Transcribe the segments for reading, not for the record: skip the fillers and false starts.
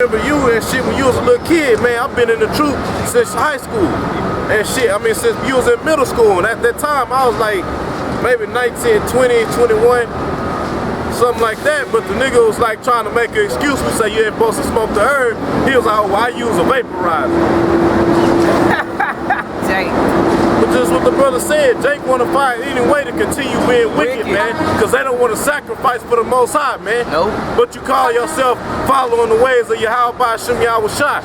remember you and shit when you was a little kid, man. I've been in the truth since high school and shit. I mean, since you was in middle school, and at that time I was like maybe 19, 20, 21, something like that. But the nigga was like trying to make an excuse. We say you ain't supposed to smoke the herb. He was like, oh, well, I use a vaporizer. Jake. But just what the brother said, Jake want to find any way to continue being wicked, man, because they don't want to sacrifice for the Most High, man. Nope. But you call yourself following the ways of Yahweh Shem Yahushua.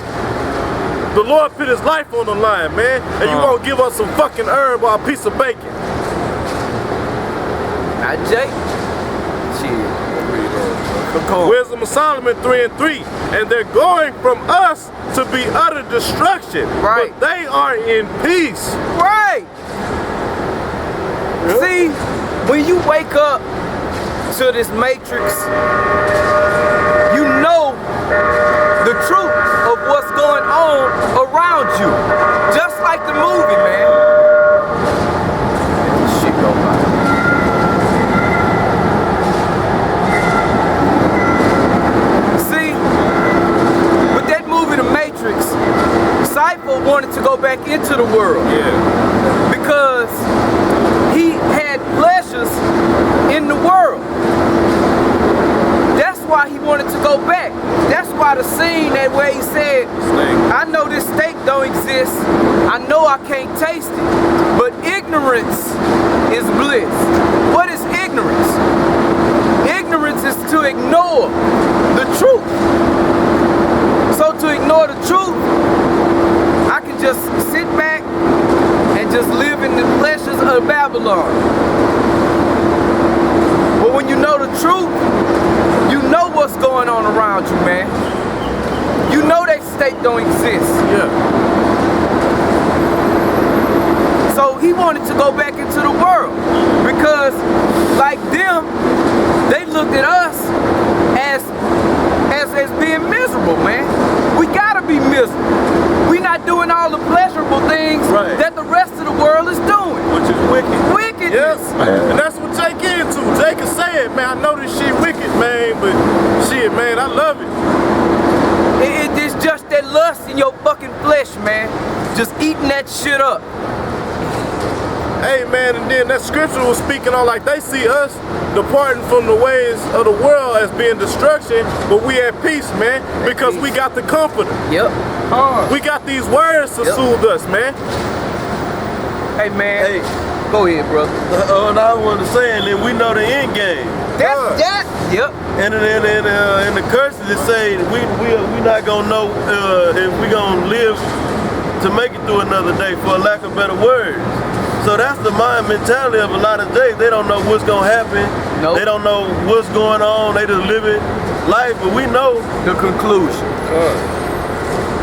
The Lord put his life on the line, man, and you won't give us some fucking herb or a piece of bacon. Not Jake. Shit. Wisdom of Solomon 3:3, and they're going from us to be utter destruction. Right. But they are in peace. Right. Yep. See, when you wake up to this matrix, you know the truth of what's going on around you. Just like the movie, man. Shit go by. Cypher wanted to go back into the world because he had pleasures in the world. That's why he wanted to go back. That's why the scene that way he said, I know this steak don't exist, I know I can't taste it, but ignorance is bliss. What is ignorance? Ignorance is to ignore the truth. So to ignore the truth, I can just sit back and just live in the pleasures of Babylon. But when you know the truth, you know what's going on around you, man. You know that state don't exist. Yeah. So he wanted to go back into the world because, like them, they looked at us as being miserable, man. We gotta be miserable. We not doing all the pleasurable things that the rest of the world is doing. Which is wicked. Wicked. Yes. And that's what Jake into. Jake is saying, man, I know this shit wicked, man, but shit, man, I love it. It's just that lust in your fucking flesh, man. Just eating that shit up. Hey, man, and then that scripture was speaking on like they see us departing from the ways of the world as being destruction, but we at peace, man, because we got the comforter. Yep. We got these words to soothe us, man. Hey, man. Hey. Go ahead, brother. And I want to say, and then we know the end game. That's that. Yep. And in the curses it say we not gonna know if we gonna live to make it through another day, for lack of better words. So that's the mind mentality of a lot of days. They don't know what's gonna happen. Nope. They don't know what's going on. They just live it life, but we know the conclusion.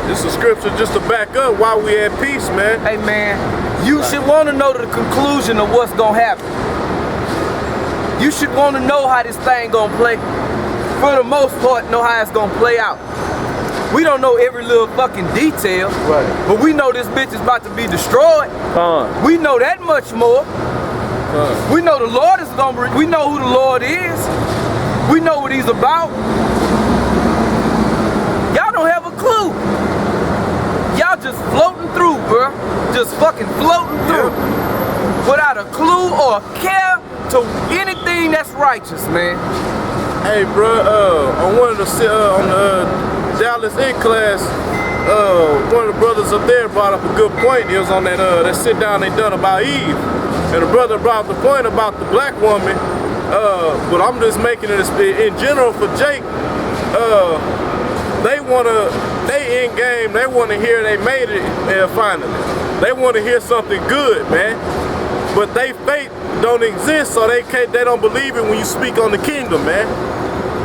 This is scripture just to back up why we at peace, man. Hey, man, you should want to know the conclusion of what's gonna happen. You should want to know how this thing gonna play. For the most part, know how it's gonna play out. We don't know every little fucking detail, but we know this bitch is about to be destroyed. We know that much more. We know the Lord is gonna. We know who the Lord is. We know what He's about. Y'all don't have a clue. Y'all just floating through, bro. Just fucking floating through, without a clue or a care to anything that's righteous, man. Hey, bro. On one of the on the Dallas in class, one of the brothers up there brought up a good point. It was on that sit down they done about Eve, and the brother brought up the point about the black woman. But I'm just making it in general for Jake. They in game. They want to hear they made it finally. They want to hear something good, man. But they faith don't exist, so they don't believe it when you speak on the kingdom, man.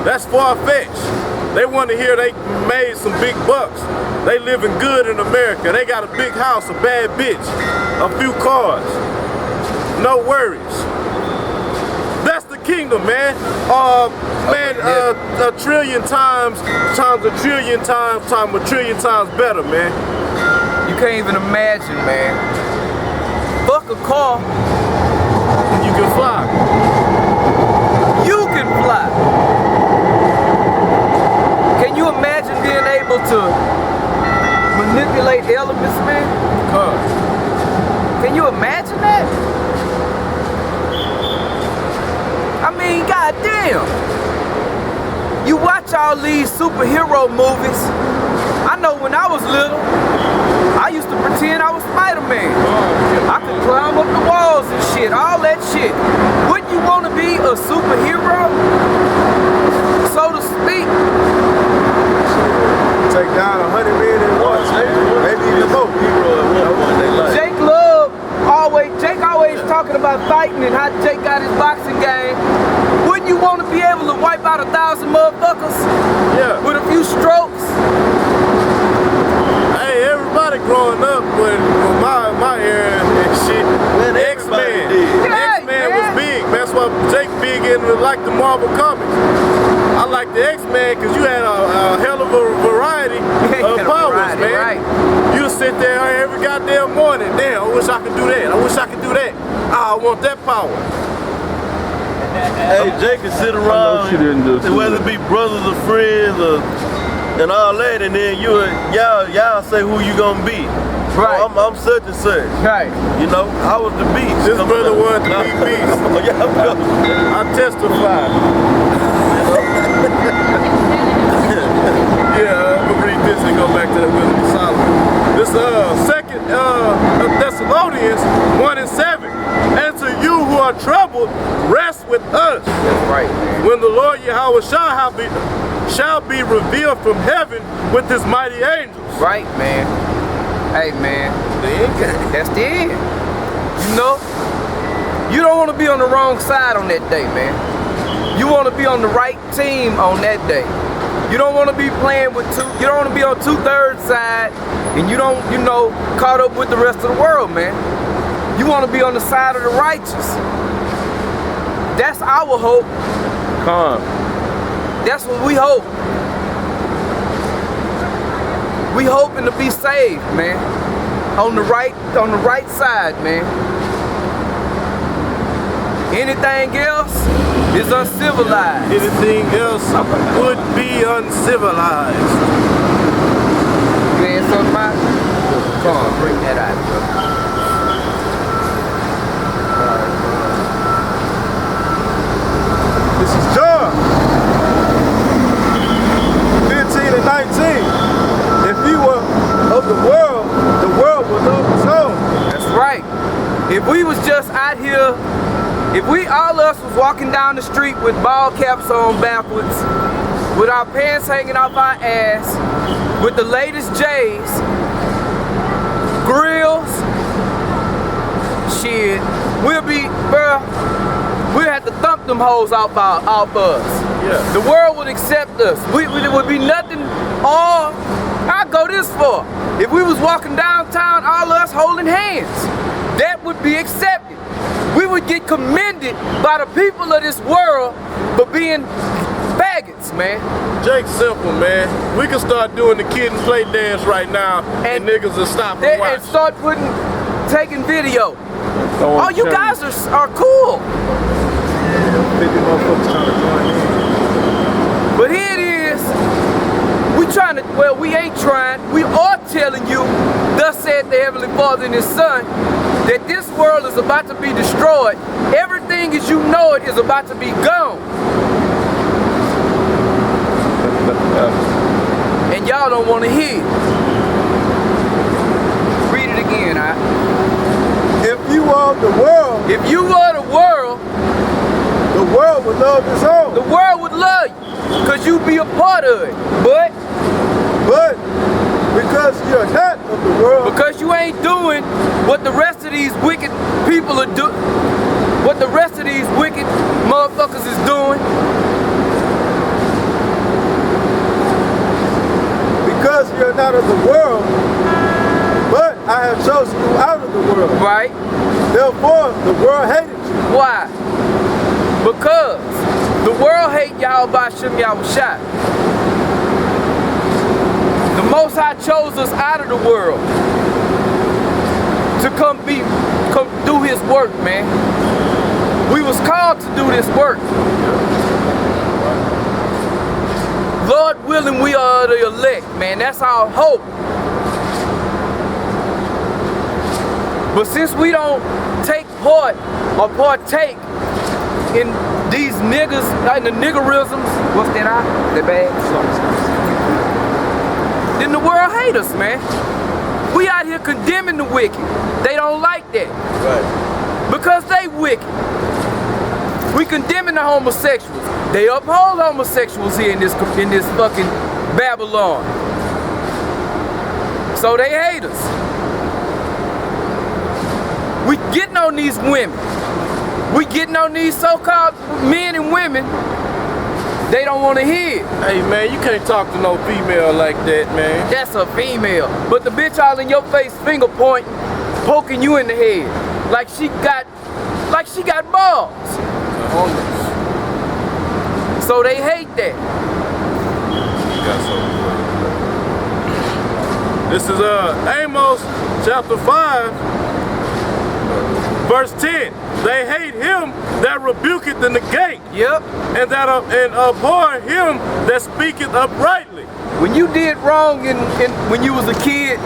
That's far-fetched. They want to hear they made some big bucks. They living good in America. They got a big house, a bad bitch, a few cars. No worries. That's the kingdom, man. A trillion times a trillion times a trillion times better, man. You can't even imagine, man. Fuck a car. You can fly. You can fly. Can you imagine being able manipulate elements, man? Can you imagine that? I mean, goddamn. You watch all these superhero movies. I know when I was little, I used to pretend I was Spider-Man. I could climb up the walls and shit, all that shit. Wouldn't you want to be a superhero? So to speak. Take down 100 men at once, maybe even more. Jake always talking about fighting and how Jake got his boxing game. Wouldn't you want to be able to wipe out 1,000 motherfuckers? Yeah. With a few strokes? Hey, everybody growing up with my era and shit, X-Men. Yeah, X-Men was big. That's why Jake big into like the Marvel comics. I like the X-Men because you had a hell of a variety of powers, man. Right. You sit there every goddamn morning. Damn, I wish I could do that. I wish I could do that. I want that power. Hey, Jake can sit around, whether it be brothers or friends or and all that, and then y'all say who you gonna be. Right. Oh, I'm such and such. Right. You know, I was the beast. This brother wanted to be beast. I testify. Yeah, I'm gonna read this and go back to the Wisdom of Solomon. This second Thessalonians 1:7. And to you who are troubled, rest with us. That's right, man. When the Lord Yahweh shall be revealed from heaven with his mighty angels. Right, man. Hey, man. That's the end. You know? You don't want to be on the wrong side on that day, man. You want to be on the right team on that day. You don't want to be playing with you don't want to be on 2/3 side and you don't, caught up with the rest of the world, man. You want to be on the side of the righteous. That's our hope. That's what we hope. We hoping to be saved, man. On the right side, man. Anything else is uncivilized. Anything else would be uncivilized. You ain't something about? Come on, bring that out, bro. This is John 15 and 19. If you were of the world would know its own. That's right. If we was just out here, if all of us was walking down the street with ball caps on backwards, with our pants hanging off our ass, with the latest J's, grills, shit, we'll have to thump them hoes off us. Yeah. The world would accept us. It would be nothing all I go this far. If we was walking downtown, all of us holding hands, that would be accepted. We would get commended by the people of this world for being faggots, man. Jake's simple, man. We can start doing the kid and play dance right now, and niggas will stop and watch. And start taking video. Oh, you guys are cool. 50 motherfuckers trying to join in. But here it is. We ain't trying. We are telling you, thus said the Heavenly Father and His Son, that this world is about to be destroyed. Everything as you know it is about to be gone. And y'all don't want to hear it. Read it again, If you are the world, If you were the world would love its own. the world would love you, because you'd be a part of it. But because you're not of the world, because you ain't doing what the rest of these wicked people are doing, what the rest of these wicked motherfuckers is doing. Because you're not of the world, but I have chosen you out of the world. Right? Therefore, the world hated you. Why? Because the world hate y'all by Shem Yahushua. The Most High chose us out of the world to come do His work, man. We was called to do this work. Lord willing, we are the elect, man. That's our hope. But since we don't take part or partake in these niggas, in the niggerisms, what's that? That bad? Then the world hate us, man. We out here condemning the wicked. They don't like that. Right. Because they wicked. We condemning the homosexuals. They uphold homosexuals here in this fucking Babylon. So they hate us. We getting on these women. We getting on these so-called men and women. They don't want to hear it. Hey man, you can't talk to no female like that, man. That's a female. But the bitch all in your face, finger pointing, poking you in the head. Like she got balls. So they hate that. This is Amos chapter 5, verse 10. They hate him that rebuketh in the gate. Yep. And that and abhor him that speaketh uprightly. When you did wrong when you was a kid,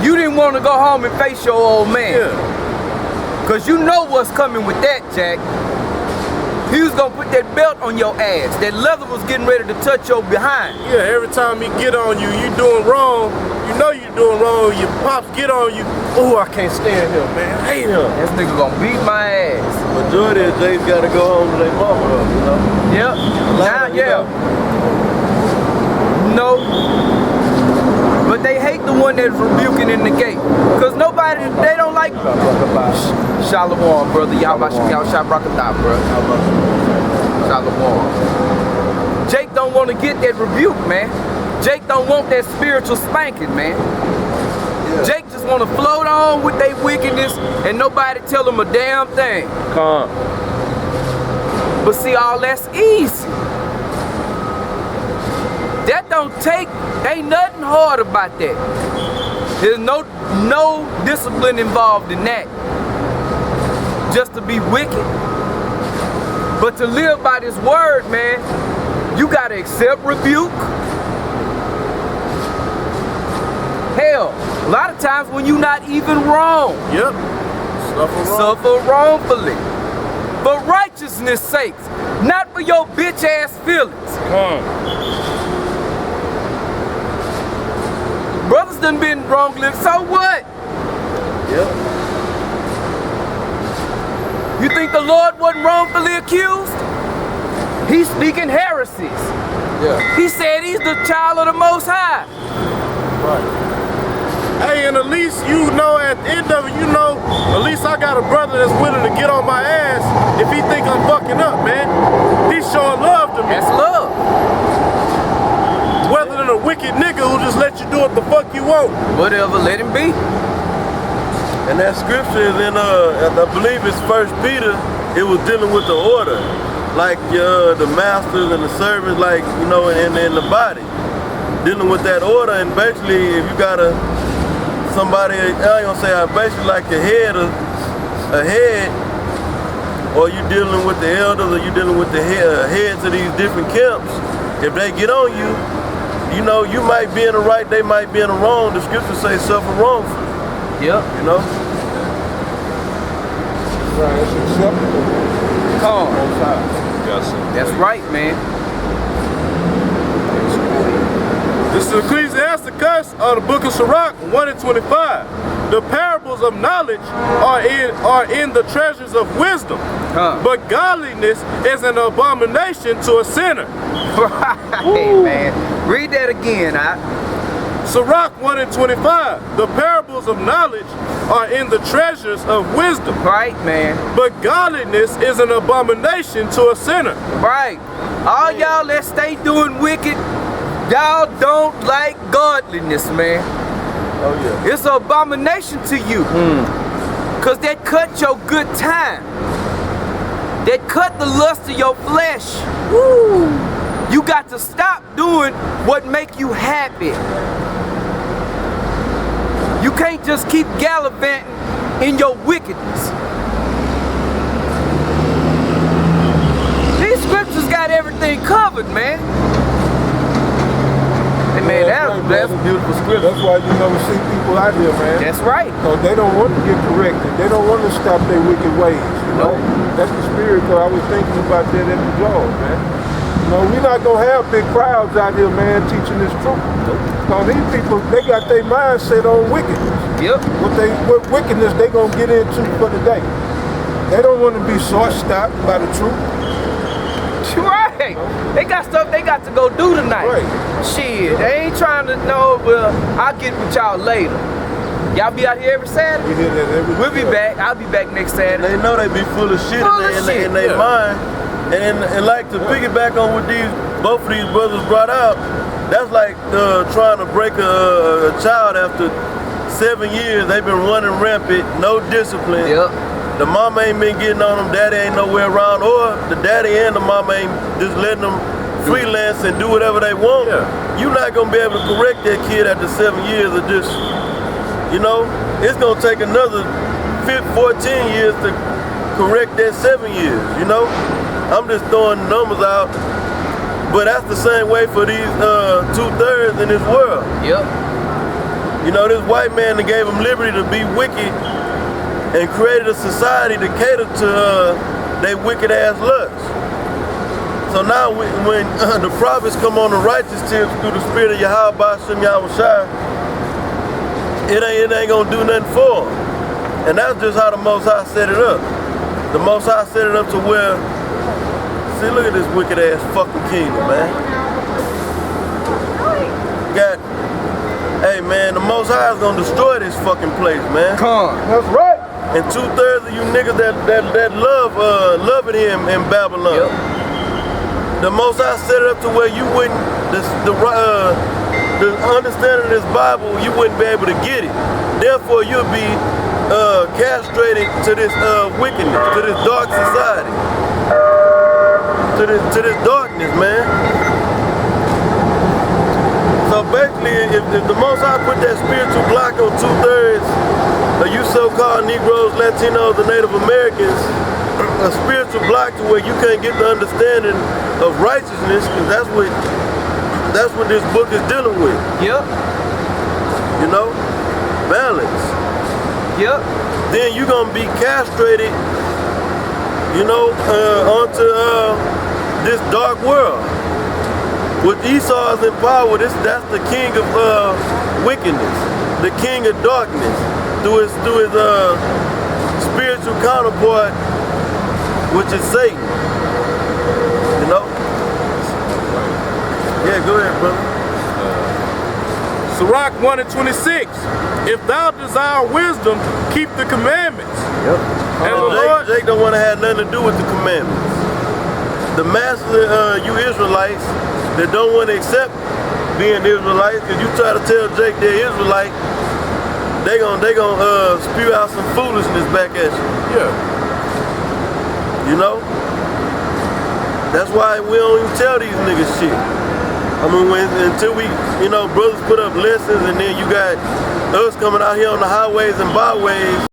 you didn't want to go home and face your old man. Yeah. Cause you know what's coming with that, Jack. He was gonna put that belt on your ass. That leather was getting ready to touch your behind. Yeah, every time he get on you, you doing wrong. You know you doing wrong. Your pops get on you. Oh, I can't stand him, man. I hate him. This nigga gonna beat my ass. Majority of Jays gotta go home to their mama, you know? Yep. Now, yeah. No. But they hate the one that's rebuking in the gate. Cause nobody, they don't like Shalom, brother. Y'all shot Brakatah, bro. Shalom. Jake don't want to get that rebuke, man. Jake don't want that spiritual spanking, man. Yeah. Jake just want to float on with their wickedness and nobody tell him a damn thing. Come. But see, all that's easy. That don't take, ain't nothing hard about that. There's no discipline involved in that. Just to be wicked. But to live by this word, man, you gotta accept rebuke. Hell, a lot of times when you're not even wrong. Yep. Suffer wrongfully. For righteousness' sakes, not for your bitch ass feelings. Brothers done been wrongly, so what? Yep. You think the Lord wasn't wrongfully accused? He's speaking heresies. Yeah. He said he's the child of the Most High. Right. Hey, and at least you know at the end of it, you know, at least I got a brother that's willing to get on my ass if he think I'm fucking up, man. He's showing love to me. That's love. Rather than a wicked nigga who just let you do what the fuck you want. Whatever, let him be. And that scripture is in, I believe it's 1 Peter, it was dealing with the order. Like the masters and the servants, like, you know, in the body. Dealing with that order, and basically if you got somebody, I ain't gonna say basically like a head, or you dealing with the elders, or you dealing with the heads of these different camps, if they get on you, you know, you might be in the right, they might be in the wrong. The scriptures say suffer wrongfully. Yep. You know? Right, it's acceptable. Come on. Yes, That's right, man. This is Ecclesiasticus of the book of Sirach 1:25. The parables of knowledge are in the treasures of wisdom, but godliness is an abomination to a sinner. Right, man. Read that again, Sirach 1:25. The parables of knowledge are in the treasures of wisdom. Right, man. But godliness is an abomination to a sinner. Right. All y'all that stay doing wicked, y'all don't like godliness, man. Oh yeah. It's an abomination to you. Cause that cut your good time. That cut the lust of your flesh. Woo. You got to stop doing what make you happy. You can't just keep gallivanting in your wickedness. These scriptures got everything covered, man. And man, that's man. beautiful scripture. That's why you never see people out here, man. That's right. Because they don't want to get corrected. They don't want to stop their wicked ways. You know? That's the spirit. Because I was thinking about that at the job, man. You know, we're not going to have big crowds out here, man, teaching this truth. Because these people, they got their mindset on wickedness. Yep. What wickedness they going to get into for the day. They don't want to be short-stopped by the truth. Right. They got stuff they got to go do tonight. Right. Shit, they ain't trying to know, well, I'll get with y'all later. Y'all be out here every Saturday? We hear that every We'll be back. I'll be back next Saturday. They know they be full of shit in their mind. And like to piggyback on what both of these brothers brought out, that's like trying to break a child after 7 years. They've been running rampant, no discipline. Yep. The mama ain't been getting on them, daddy ain't nowhere around, or the daddy and the mama ain't just letting them freelance and do whatever they want. Yeah. You're not gonna be able to correct that kid after 7 years of just, you know, it's gonna take another 14 years to correct that 7 years, you know? I'm just throwing numbers out, but that's the same way for these 2/3 in this world. Yep. You know, this white man that gave them liberty to be wicked and created a society to cater to their wicked ass lusts. So now when the prophets come on the righteous tips through the spirit of Yahweh Shem Yahushua, it ain't gonna do nothing for them. And that's just how the Most High set it up. The Most High set it up to where, see, look at this wicked ass fucking kingdom, man. Hey man, the Most High is gonna destroy this fucking place, man. That's right. And 2/3 of you niggas that loving him in Babylon. Yep. The Most High set it up to where you wouldn't, the understanding of this Bible, you wouldn't be able to get it. Therefore, you'll be castrated to this wickedness, to this dark society, to this darkness, man. So basically, if the Most High put that spiritual block on 2/3 of you so-called Negroes, Latinos, and Native Americans, a spiritual block to where you can't get the understanding of righteousness, because that's what this book is dealing with. Yep. You know, balance. Yep. Then you're gonna be castrated, you know, onto this dark world. With Esau is in power, that's the king of wickedness, the king of darkness, through his spiritual counterpart, which is Satan. You know? Yeah, go ahead, brother. Sirach 1:26. If thou desire wisdom, keep the commandments. Yep. And the Lord, Jake don't want to have nothing to do with the commandments. The master, you Israelites, that don't want to accept being Israelites, because you try to tell Jake they're Israelite, they gonna spew out some foolishness back at you. yeah. You know? That's why we don't even tell these niggas shit. I mean, until we, you know, brothers put up lessons, and then you got us coming out here on the highways and byways